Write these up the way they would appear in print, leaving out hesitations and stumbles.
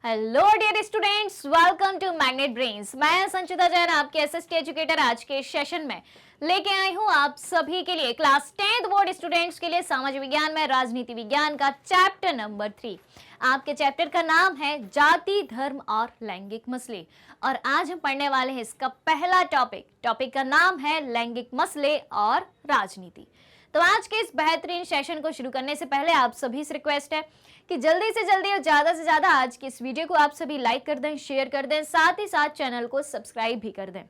Hello dear students, welcome to magnet brains. मैं संचिता जैन आपके SST educator आज के सेशन में लेके आई हूँ आप सभी के लिए क्लास 10th बोर्ड स्टूडेंट्स के लिए सामाजिक विज्ञान में राजनीति विज्ञान का चैप्टर नंबर 3। आपके चैप्टर का नाम है जाति, धर्म और लैंगिक मसले और आज हम पढ़ने वाले हैं इसका पहला टॉपिक का नाम है लैंगिक मसले और राजनीति। तो आज के इस बेहतरीन सेशन को शुरू करने से पहले आप सभी से रिक्वेस्ट है कि जल्दी से जल्दी और ज्यादा से ज्यादा आज की इस वीडियो को आप सभी लाइक कर दें, शेयर कर दें, साथ ही साथ चैनल को सब्सक्राइब भी कर दें,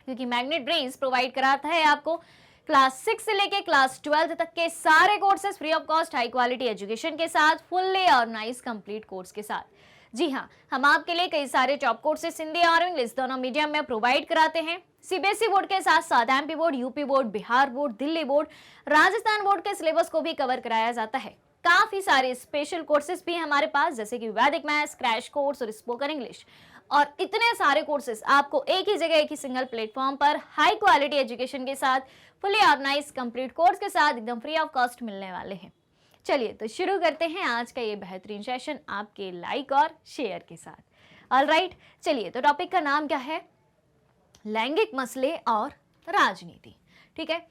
क्योंकि मैग्नेट ब्रेन्स प्रोवाइड कराता है आपको क्लास 6 से लेके क्लास 12 तक के सारे courses free of cost, high quality education के साथ, फुल्ली ऑर्गेनाइज्ड कंप्लीट कोर्स के साथ। जी हाँ, हम आपके लिए कई सारे टॉप कोर्सेज हिंदी और इंग्लिश दोनों मीडियम में प्रोवाइड कराते हैं। सीबीएसई बोर्ड के साथ साथ MP board, UP board, Bihar board, Delhi board, Rajasthan board के सिलेबस को भी कवर कराया जाता है। काफी सारे स्पेशल कोर्सेज भी हमारे पास, जैसे कि वैदिक मैथ्स, क्रैश कोर्स और स्पोकन इंग्लिश, और इतने सारे कोर्सेज आपको एक ही जगह, एक ही सिंगल प्लेटफॉर्म पर हाई क्वालिटी एजुकेशन के साथ, फुली ऑर्गेनाइज्ड कंप्लीट कोर्स के साथ एकदम फ्री ऑफ कॉस्ट मिलने वाले हैं। चलिए तो शुरू करते हैं आज का ये बेहतरीन सेशन आपके लाइक और शेयर के साथ। ऑलराइट, चलिए तो टॉपिक का नाम क्या है? लैंगिक मसले और राजनीति। ठीक है,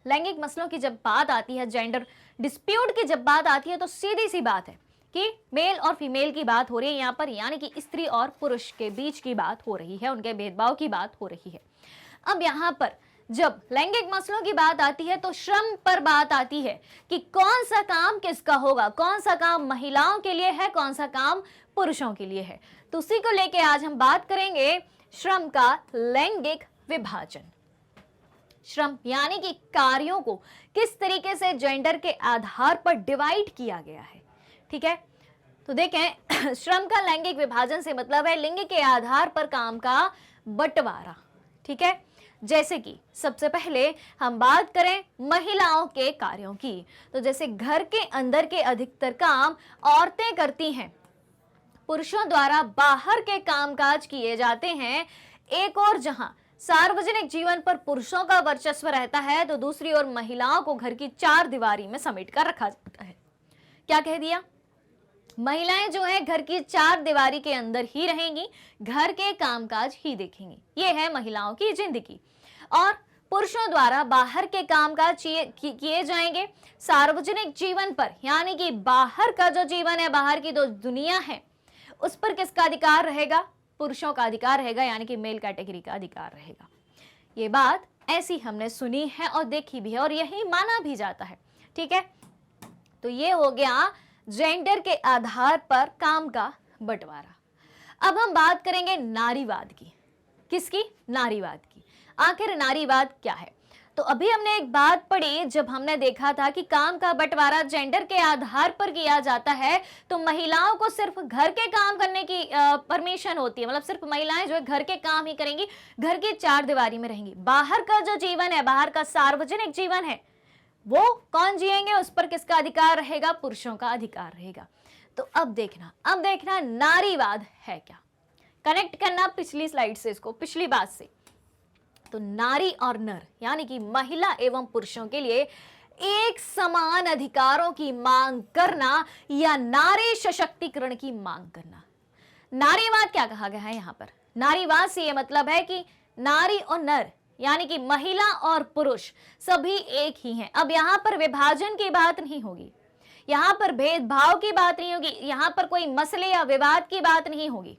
लैंगिक मसलों की जब बात आती है, जेंडर डिस्प्यूट की जब बात आती है, तो सीधी सी बात है कि मेल और फीमेल की बात हो रही है यहाँ पर, यानी कि स्त्री और पुरुष के बीच की बात हो रही है, उनके भेदभाव की बात हो रही है। अब यहाँ पर जब लैंगिक मसलों की बात आती है तो श्रम पर बात आती है कि कौन सा काम किसका होगा, कौन सा काम महिलाओं के लिए है, कौन सा काम पुरुषों के लिए है। तो उसी को लेके आज हम बात करेंगे श्रम का लैंगिक विभाजन। श्रम यानी कि कार्यों को किस तरीके से जेंडर के आधार पर डिवाइड किया गया है। ठीक है, तो देखें श्रम का लैंगिक विभाजन से मतलब है लिंग के आधार पर काम का बंटवारा। ठीक है, जैसे कि सबसे पहले हम बात करें महिलाओं के कार्यों की, तो जैसे घर के अंदर के अधिकतर काम औरतें करती हैं, पुरुषों द्वारा बाहर के कामकाज किए जाते हैं। एक और जहां सार्वजनिक जीवन पर पुरुषों का वर्चस्व रहता है, तो दूसरी ओर महिलाओं को घर की चार दीवारी में समेट कर रखा जाता है। क्या कह दिया? महिलाएं जो है घर की चार दीवारी के अंदर ही रहेंगी, घर के कामकाज ही देखेंगी। ये है महिलाओं की जिंदगी। और पुरुषों द्वारा बाहर के कामकाज किए जाएंगे सार्वजनिक जीवन पर, यानी कि बाहर का जो जीवन है, बाहर की जो दुनिया है, उस पर किसका अधिकार रहेगा? पुरुषों का अधिकार रहेगा, यानी कि मेल कैटेगरी का अधिकार रहेगा। ये बात ऐसी हमने सुनी है और देखी भी है और यही माना भी जाता है। ठीक है, तो ये हो गया जेंडर के आधार पर काम का बंटवारा। अब हम बात करेंगे नारीवाद की। किसकी? नारीवाद की। आखिर नारीवाद क्या है? तो अभी हमने एक बात पढ़ी, जब हमने देखा था कि काम का बंटवारा जेंडर के आधार पर किया जाता है, तो महिलाओं को सिर्फ घर के काम करने की परमिशन होती है, मतलब सिर्फ महिलाएं जो है घर के काम ही करेंगी, घर की चार दीवारी में रहेंगी। बाहर का जो जीवन है, बाहर का सार्वजनिक जीवन है, वो कौन जिएंगे, उस पर किसका अधिकार रहेगा? पुरुषों का अधिकार रहेगा। तो अब देखना नारीवाद है क्या। कनेक्ट करना पिछली स्लाइड से, इसको पिछली बात से। तो नारी और नर यानी कि महिला एवं पुरुषों के लिए एक समान अधिकारों की मांग करना या नारी सशक्तिकरण की मांग करना। नारीवाद क्या कहा गया है यहाँ पर? नारीवाद से यह मतलब है कि नारी और नर यानी कि महिला और पुरुष सभी एक ही हैं। अब यहाँ पर विभाजन की बात नहीं होगी, यहाँ पर भेदभाव की बात नहीं होगी, यहाँ पर कोई मसले या विवाद की बात नहीं होगी।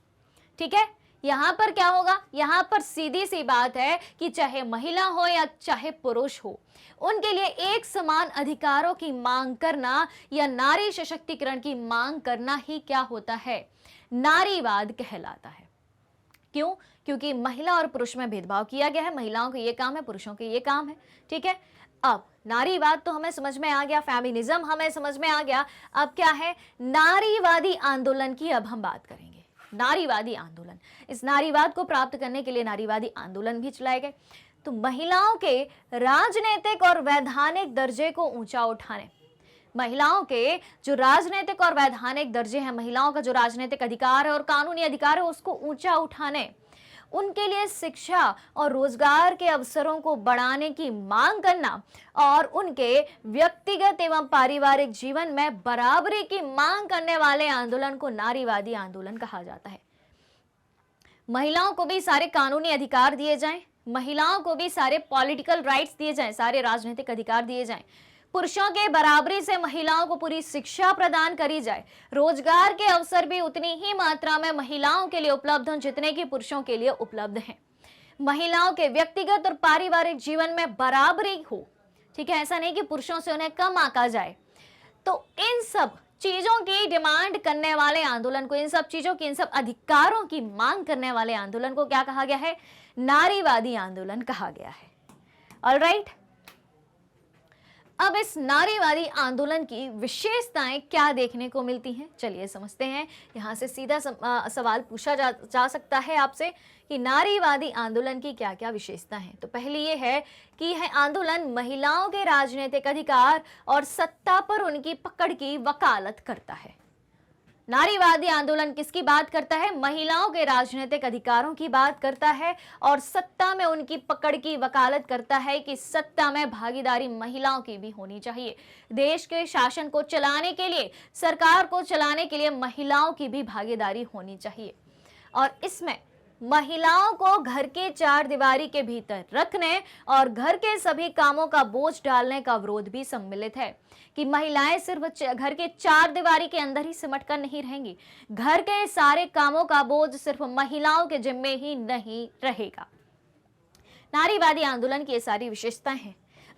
ठीक है, यहाँ पर क्या होगा? यहाँ पर सीधी सी बात है कि चाहे महिला हो या चाहे पुरुष हो, उनके लिए एक समान अधिकारों की मांग करना या नारी सशक्तिकरण की मांग करना ही क्या होता है? नारीवाद कहलाता है। क्यों? क्योंकि महिला और पुरुष में भेदभाव किया गया है। महिलाओं को ये काम है, पुरुषों के ये काम है। ठीक है, अब नारीवाद तो हमें समझ में आ गया, फेमिनिज्म हमें समझ में आ गया। अब क्या है? नारीवादी आंदोलन की अब हम बात करेंगे। नारीवादी आंदोलन, इस नारीवाद को प्राप्त करने के लिए नारीवादी आंदोलन भी चलाए गए। तो महिलाओं के राजनीतिक और वैधानिक दर्जे को ऊंचा उठाने, महिलाओं के जो राजनीतिक और वैधानिक दर्जे हैं, महिलाओं का जो राजनीतिक अधिकार है और कानूनी अधिकार है, उसको ऊंचा उठाने उनके लिए शिक्षा और रोजगार के अवसरों को बढ़ाने की मांग करना और उनके व्यक्तिगत एवं पारिवारिक जीवन में बराबरी की मांग करने वाले आंदोलन को नारीवादी आंदोलन कहा जाता है। महिलाओं को भी सारे कानूनी अधिकार दिए जाएं, महिलाओं को भी सारे पॉलिटिकल राइट्स दिए जाएं, सारे राजनीतिक अधिकार दिए जाएं, पुरुषों के बराबरी से महिलाओं को पूरी शिक्षा प्रदान करी जाए, रोजगार के अवसर भी उतनी ही मात्रा में महिलाओं के लिए उपलब्ध हों जितने कि पुरुषों के लिए उपलब्ध हैं, महिलाओं के व्यक्तिगत और पारिवारिक जीवन में बराबरी हो, ठीक है, ऐसा नहीं कि पुरुषों से उन्हें कम आंका जाए। तो इन सब चीजों की डिमांड करने वाले आंदोलन को, इन सब चीजों की, इन सब अधिकारों की मांग करने वाले आंदोलन को क्या कहा गया है? नारीवादी आंदोलन कहा गया है। ऑलराइट, अब इस नारीवादी आंदोलन की विशेषताएं क्या देखने को मिलती हैं, चलिए समझते हैं। यहां से सीधा सवाल पूछा जा सकता है आपसे कि नारीवादी आंदोलन की क्या क्या विशेषता है। तो पहली ये है कि यह आंदोलन महिलाओं के राजनीतिक अधिकार और सत्ता पर उनकी पकड़ की वकालत करता है। नारीवादी आंदोलन किसकी बात करता है? महिलाओं के राजनीतिक अधिकारों की बात करता है और सत्ता में उनकी पकड़ की वकालत करता है कि सत्ता में भागीदारी महिलाओं की भी होनी चाहिए। देश के शासन को चलाने के लिए, सरकार को चलाने के लिए महिलाओं की भी भागीदारी होनी चाहिए और इसमें महिलाओं को घर के चार दीवारी के भीतर रखने और घर के सभी कामों का बोझ डालने का विरोध भी सम्मिलित है कि महिलाएं सिर्फ घर के चार दीवारी के अंदर ही सिमट कर नहीं रहेंगी, घर के सारे कामों का बोझ सिर्फ महिलाओं के जिम्मे ही नहीं रहेगा। नारीवादी आंदोलन की ये सारी विशेषताएं हैं।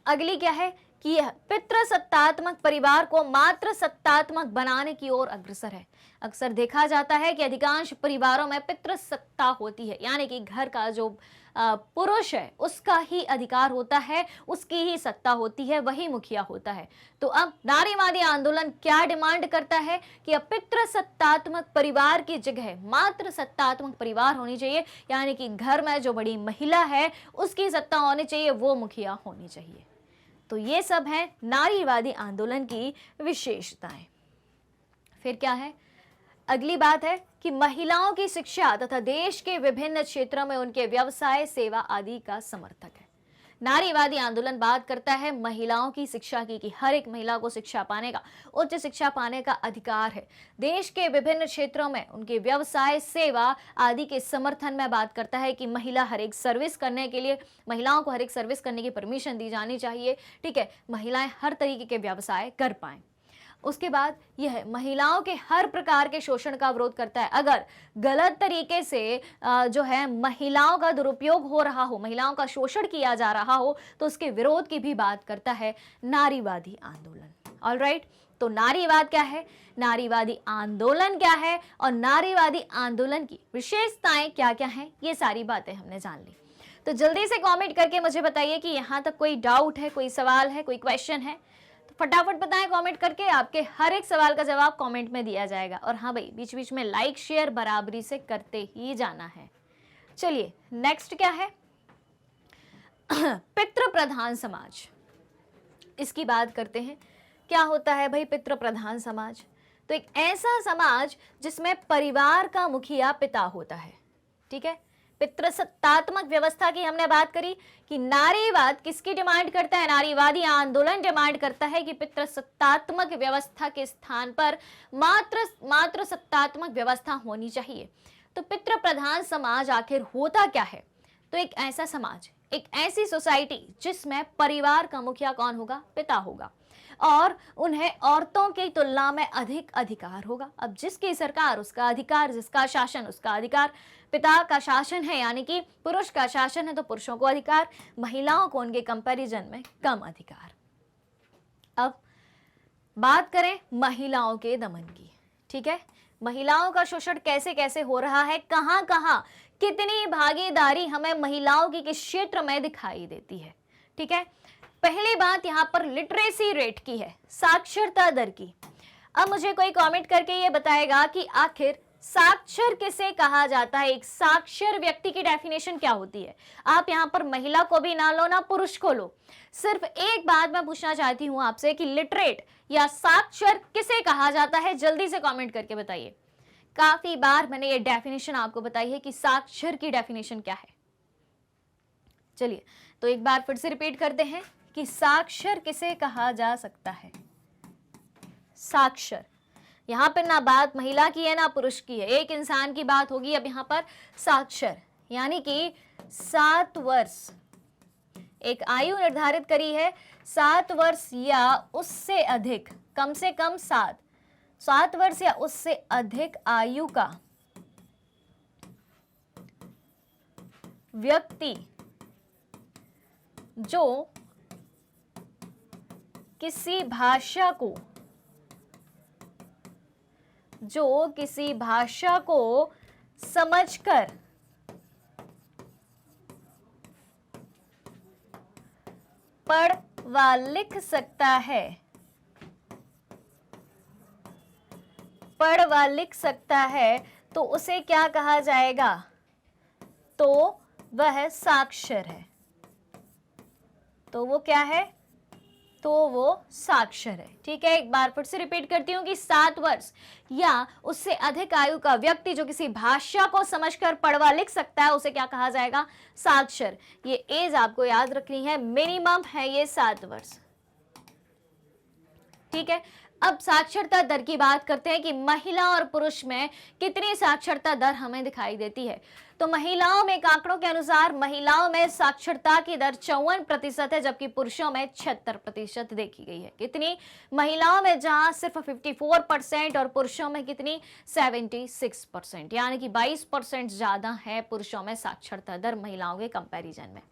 अगली क्या है कि यह पितृसत्तात्मक परिवार को मात्र सत्तात्मक बनाने की ओर अग्रसर है। अक्सर देखा जाता है कि अधिकांश परिवारों में पितृसत्ता होती है, यानी कि घर का जो पुरुष है उसका ही अधिकार होता है, उसकी ही सत्ता होती है, वही मुखिया होता है। तो अब नारीवादी आंदोलन क्या डिमांड करता है कि अब पितृसत्तात्मक परिवार की जगह मात्र सत्तात्मक परिवार होनी चाहिए, यानी कि घर में जो बड़ी महिला है उसकी सत्ता होनी चाहिए, वो मुखिया होनी चाहिए। तो ये सब है नारीवादी आंदोलन की विशेषताएं। फिर क्या है? अगली बात है कि महिलाओं की शिक्षा तथा देश के विभिन्न क्षेत्रों में उनके व्यवसाय, सेवा आदि का समर्थक है। नारीवादी आंदोलन बात करता है महिलाओं की शिक्षा की कि हर एक महिला को शिक्षा पाने का, उच्च शिक्षा पाने का अधिकार है। देश के विभिन्न क्षेत्रों में उनके व्यवसाय, सेवा आदि के समर्थन में बात करता है कि महिला हर एक सर्विस करने के लिए, महिलाओं को हर एक सर्विस करने की परमिशन दी जानी चाहिए, ठीक है, महिलाएं हर तरीके के व्यवसाय कर पाएं। उसके बाद यह महिलाओं के हर प्रकार के शोषण का विरोध करता है। अगर गलत तरीके से जो है महिलाओं का दुरुपयोग हो रहा हो, महिलाओं का शोषण किया जा रहा हो, तो उसके विरोध की भी बात करता है नारीवादी आंदोलन। ऑलराइट, तो नारीवाद क्या है, नारीवादी आंदोलन क्या है और नारीवादी आंदोलन की विशेषताएं क्या क्या हैं, ये सारी बातें हमने जान ली। तो जल्दी से कॉमेंट करके मुझे बताइए कि यहाँ तक कोई डाउट है, कोई सवाल है, कोई क्वेश्चन है, फटाफट बताएं कमेंट करके। आपके हर एक सवाल का जवाब कमेंट में दिया जाएगा। और हाँ भाई, बीच बीच में लाइक शेयर बराबरी से करते ही जाना है। चलिए नेक्स्ट क्या है? पितृ प्रधान समाज, इसकी बात करते हैं। क्या होता है भाई पितृ प्रधान समाज? तो एक ऐसा समाज जिसमें परिवार का मुखिया पिता होता है, ठीक है। पितृसत्तात्मक व्यवस्था की हमने बात करी कि नारीवाद किसकी डिमांड करता है? नारीवादी आंदोलन डिमांड करता है कि पितृसत्तात्मक व्यवस्था के स्थान पर मात्र सत्तात्मक व्यवस्था होनी चाहिए। तो पितृ प्रधान समाज आखिर होता क्या है? तो एक ऐसा समाज, एक ऐसी सोसाइटी जिसमें परिवार का मुखिया कौन होगा? पिता होगा और उन्हें औरतों की तुलना में अधिक अधिकार होगा। अब जिसकी सरकार उसका अधिकार, जिसका शासन उसका अधिकार। पिता का शासन है यानी कि पुरुष का शासन है तो पुरुषों को अधिकार, महिलाओं को उनके कंपैरिजन में कम अधिकार। अब बात करें महिलाओं के दमन की, ठीक है। महिलाओं का शोषण कैसे कैसे हो रहा है, कहां कहां कितनी भागीदारी हमें महिलाओं की किस क्षेत्र में दिखाई देती है, ठीक है। पहली बात यहां पर लिटरेसी रेट की है, साक्षरता दर की। अब मुझे कोई कमेंट करके ये बताएगा कि आखिर साक्षर किसे कहा जाता है? एक साक्षर व्यक्ति की डेफिनेशन क्या होती है? आप यहां पर महिला को भी ना लो ना पुरुष को लो, सिर्फ एक बात मैं पूछना चाहती हूं आपसे कि लिटरेट या साक्षर किसे कहा जाता है? जल्दी से कमेंट करके बताइए। काफी बार मैंने ये डेफिनेशन आपको बताई है कि साक्षर की डेफिनेशन क्या है। चलिए तो एक बार फिर से रिपीट करते हैं कि साक्षर किसे कहा जा सकता है। साक्षर, यहां पर ना बात महिला की है ना पुरुष की है, एक इंसान की बात होगी। अब यहां पर साक्षर यानी कि 7 वर्ष, एक आयु निर्धारित करी है 7 वर्ष या उससे अधिक, कम से कम 7 वर्ष या उससे अधिक आयु का व्यक्ति जो किसी भाषा को समझकर पढ़ व लिख सकता है, तो उसे क्या कहा जाएगा? तो वह साक्षर है। तो वो क्या है? तो वो साक्षर है। ठीक है, एक बार फिर से रिपीट करती हूं कि 7 वर्ष या उससे अधिक आयु का व्यक्ति जो किसी भाषा को समझकर पढ़वा लिख सकता है, उसे क्या कहा जाएगा? साक्षर। ये एज आपको याद रखनी है, मिनिमम है ये 7 वर्ष। ठीक है, अब साक्षरता दर की बात करते हैं कि महिला और पुरुष में कितनी साक्षरता दर हमें दिखाई देती है। तो महिलाओं में, आंकड़ों के अनुसार महिलाओं में साक्षरता की दर 54% है, जबकि पुरुषों में 76% देखी गई है। कितनी? महिलाओं में जहां सिर्फ 54% और पुरुषों में कितनी? 76%, यानी कि 22% ज्यादा है पुरुषों में साक्षरता दर महिलाओं के कंपैरिजन में।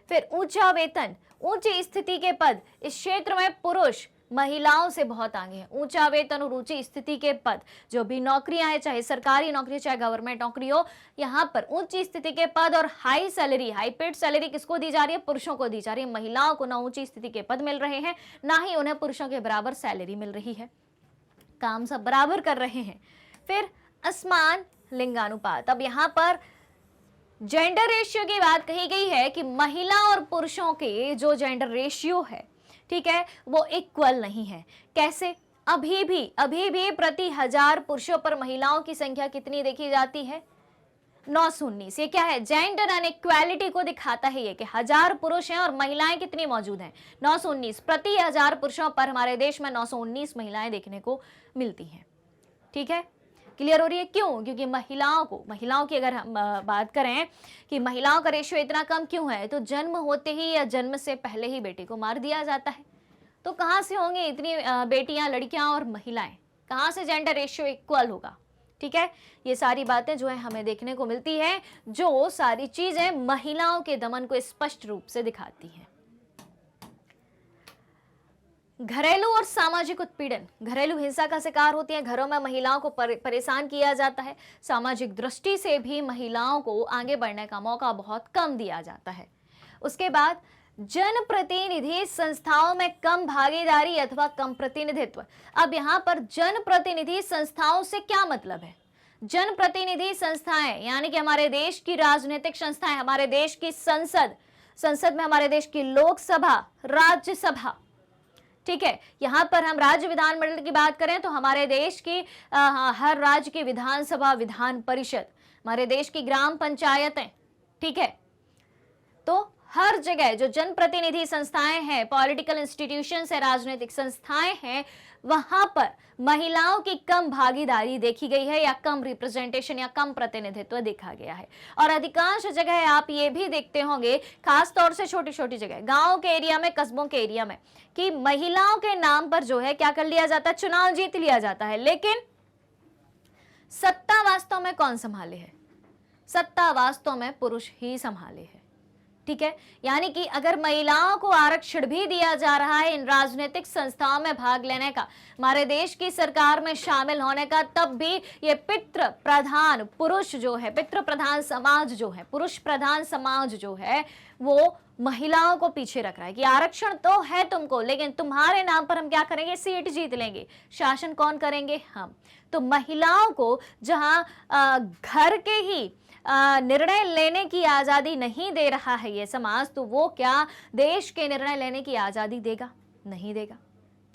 फिर ऊंचा वेतन, ऊंची स्थिति के पद, इस क्षेत्र में पुरुष महिलाओं से बहुत आगे है। ऊंचा वेतन और ऊंची स्थिति के पद, जो भी नौकरियां हैं, चाहे सरकारी नौकरी चाहे गवर्नमेंट नौकरी हो, यहाँ पर ऊंची स्थिति के पद और high salary, high paid salary किसको दी जा रही है? पुरुषों को दी जा रही है। महिलाओं को ना ऊंची स्थिति के पद मिल रहे हैं, ना ही उन्हें पुरुषों के बराबर सैलरी मिल रही है। काम सब बराबर कर रहे हैं। फिर असमान लिंगानुपात, अब यहाँ पर जेंडर रेशियो की बात कही गई है कि महिला और पुरुषों के जो जेंडर रेशियो है, ठीक है, वो इक्वल नहीं है। कैसे? अभी भी प्रति 1000 पुरुषों पर महिलाओं की संख्या कितनी देखी जाती है? 919। ये क्या है? जेंडर अनइक्वालिटी को दिखाता है ये कि 1000 पुरुष हैं और महिलाएं कितनी मौजूद हैं? 919। प्रति 1000 पुरुषों पर हमारे देश में 919 महिलाएं देखने को मिलती हैं। ठीक है, क्लियर हो रही है? क्यों? क्योंकि महिलाओं की अगर हम बात करें कि महिलाओं का रेशियो इतना कम क्यों है, तो जन्म होते ही या जन्म से पहले ही बेटी को मार दिया जाता है। तो कहाँ से होंगे इतनी बेटियां, लड़कियां और महिलाएं? कहाँ से जेंडर रेशियो इक्वल होगा? ठीक है, ये सारी बातें जो है हमें देखने को मिलती है, जो सारी चीजें महिलाओं के दमन को स्पष्ट रूप से दिखाती हैं। घरेलू और सामाजिक उत्पीड़न, घरेलू हिंसा का शिकार होती हैं, घरों में महिलाओं को परेशान किया जाता है। सामाजिक दृष्टि से भी महिलाओं को आगे बढ़ने का मौका बहुत कम दिया जाता है। उसके बाद जनप्रतिनिधि संस्थाओं में कम भागीदारी अथवा कम प्रतिनिधित्व। अब यहाँ पर जनप्रतिनिधि संस्थाओं से क्या मतलब है? जनप्रतिनिधि संस्थाएं यानी कि हमारे देश की राजनीतिक संस्थाएं, हमारे देश की संसद में हमारे देश की लोकसभा, राज्यसभा। ठीक है, यहां पर हम राज्य विधानमंडल की बात करें तो हमारे देश की हर राज्य की विधानसभा, विधान परिषद, हमारे देश की ग्राम पंचायतें। ठीक है, तो हर जगह जो जनप्रतिनिधि संस्थाएं हैं, पॉलिटिकल इंस्टीट्यूशंस है, राजनीतिक संस्थाएं हैं, वहां पर महिलाओं की कम भागीदारी देखी गई है, या कम रिप्रेजेंटेशन या कम प्रतिनिधित्व देखा गया है। और अधिकांश जगह आप ये भी देखते होंगे, खास तौर से छोटी छोटी जगह, गांव के एरिया में, कस्बों के एरिया में, कि महिलाओं के नाम पर जो है क्या कर लिया जाता है? चुनाव जीत लिया जाता है। लेकिन सत्ता वास्तव में कौन संभाले है? सत्ता वास्तव में पुरुष ही संभाले है। ठीक है, यानी कि अगर महिलाओं को आरक्षण भी दिया जा रहा है इन राजनीतिक संस्थाओं में भाग लेने का, हमारे देश की सरकार में शामिल होने का, तब भी ये पितृ प्रधान पुरुष जो है, पितृ प्रधान समाज जो है, पुरुष प्रधान समाज जो है, वो महिलाओं को पीछे रख रहा है कि आरक्षण तो है तुमको, लेकिन तुम्हारे नाम पर हम क्या करेंगे? सीट जीत लेंगे। शासन कौन करेंगे? हम। तो महिलाओं को जहां घर के ही निर्णय लेने की आजादी नहीं दे रहा है ये समाज, तो वो क्या देश के निर्णय लेने की आजादी देगा? नहीं देगा।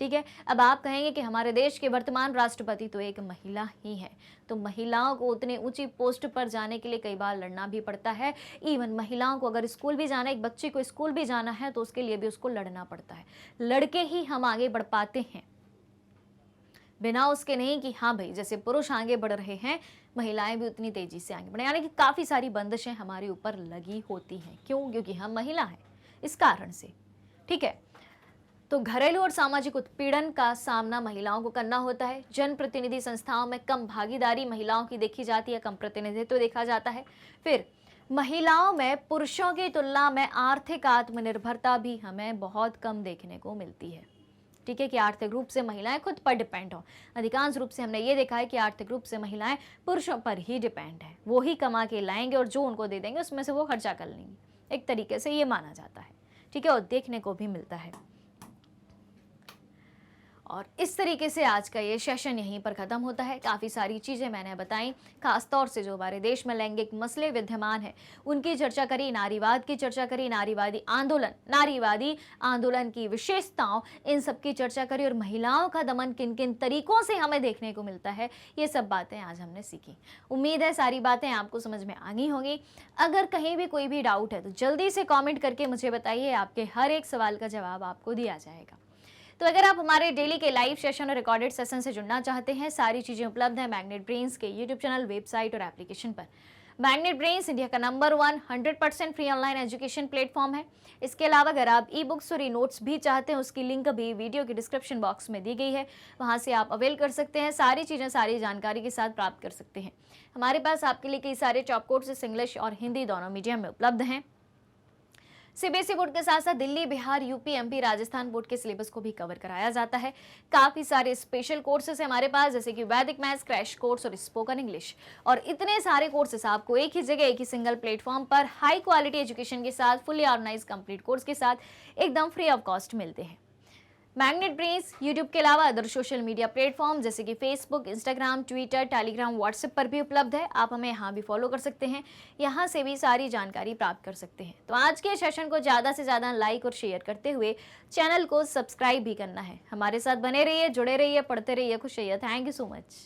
ठीक है। अब आप कहेंगे कि हमारे देश के वर्तमान राष्ट्रपति तो एक महिला ही है, तो महिलाओं को उतने ऊंची पोस्ट पर जाने के लिए कई बार लड़ना भी पड़ता है। इवन महिलाओं को अगर स्कूल भी जाना है, एक बच्चे को स्कूल भी जाना है, तो उसके लिए भी उसको लड़ना पड़ता है। लड़के ही हम आगे बढ़ पाते हैं, बिना उसके नहीं कि हाँ भाई जैसे पुरुष आगे बढ़ रहे हैं महिलाएं भी उतनी तेजी से आगे बढ़े। यानी कि काफी सारी बंदिशें हमारे ऊपर लगी होती हैं। क्यों? क्योंकि हम महिला हैं, इस कारण से। ठीक है, तो घरेलू और सामाजिक उत्पीड़न का सामना महिलाओं को करना होता है। जनप्रतिनिधि संस्थाओं में कम भागीदारी महिलाओं की देखी जाती है, कम प्रतिनिधित्व देखा जाता है। फिर महिलाओं में पुरुषों की तुलना में आर्थिक आत्मनिर्भरता भी हमें बहुत कम देखने को मिलती है। ठीक है, कि आर्थिक रूप से महिलाएं खुद पर डिपेंड हो। अधिकांश रूप से हमने ये देखा है कि आर्थिक रूप से महिलाएं पुरुषों पर ही डिपेंड है। वो ही कमा के लाएंगे और जो उनको दे देंगे उसमें से वो खर्चा कर लेंगे, एक तरीके से ये माना जाता है। ठीक है, और देखने को भी मिलता है। और इस तरीके से आज का ये सेशन यहीं पर ख़त्म होता है। काफ़ी सारी चीज़ें मैंने बताई, खासतौर से जो हमारे देश में लैंगिक मसले विद्यमान है उनकी चर्चा करी, नारीवाद की चर्चा करी, नारीवादी आंदोलन की विशेषताओं, इन सब की चर्चा करी, और महिलाओं का दमन किन किन तरीकों से हमें देखने को मिलता है, ये सब बातें आज हमने सीखी। उम्मीद है सारी बातें आपको समझ में आ गई होंगी। अगर कहीं भी कोई भी डाउट है तो जल्दी से कॉमेंट करके मुझे बताइए, आपके हर एक सवाल का जवाब आपको दिया जाएगा। तो अगर आप हमारे डेली के लाइव सेशन और रिकॉर्डेड सेशन से जुड़ना चाहते हैं, सारी चीज़ें उपलब्ध है मैग्नेट ब्रेन्स के यूट्यूब चैनल, वेबसाइट और एप्लीकेशन पर। मैग्नेट ब्रेन्स इंडिया का number 1 100% free online education platform है। इसके अलावा अगर आप ई बुक्स और ई नोट्स भी चाहते हैं, उसकी लिंक भी वीडियो के डिस्क्रिप्शन बॉक्स में दी गई है, वहाँ से आप अवेल कर सकते हैं। सारी चीज़ें सारी जानकारी के साथ प्राप्त कर सकते हैं। हमारे पास आपके लिए कई सारे टॉप कोर्सेस इंग्लिश और हिंदी दोनों मीडियम में उपलब्ध हैं। सीबीएसई बोर्ड के साथ साथ Delhi, Bihar, UP, MP, Rajasthan board के सिलेबस को भी कवर कराया जाता है। काफ़ी सारे स्पेशल कोर्सेज हैं हमारे पास, जैसे कि वैदिक मैथ्स क्रैश कोर्स और स्पोकन इंग्लिश, और इतने सारे कोर्सेज आपको एक ही जगह, एक ही सिंगल प्लेटफॉर्म पर हाई क्वालिटी एजुकेशन के साथ, फुली ऑर्गेनाइज कंप्लीट कोर्स के साथ एकदम फ्री ऑफ कॉस्ट मिलते हैं। मैग्नेट ब्रेन्स यूट्यूब के अलावा अदर सोशल मीडिया प्लेटफॉर्म जैसे कि Facebook, Instagram, Twitter, Telegram, WhatsApp पर भी उपलब्ध है। आप हमें यहाँ भी फॉलो कर सकते हैं, यहाँ से भी सारी जानकारी प्राप्त कर सकते हैं। तो आज के सेशन को ज़्यादा से ज़्यादा लाइक और शेयर करते हुए चैनल को सब्सक्राइब भी करना है। हमारे साथ बने रहिए, जुड़े रहिए, पढ़ते रहिए, खुश रहिए। Thank you so much.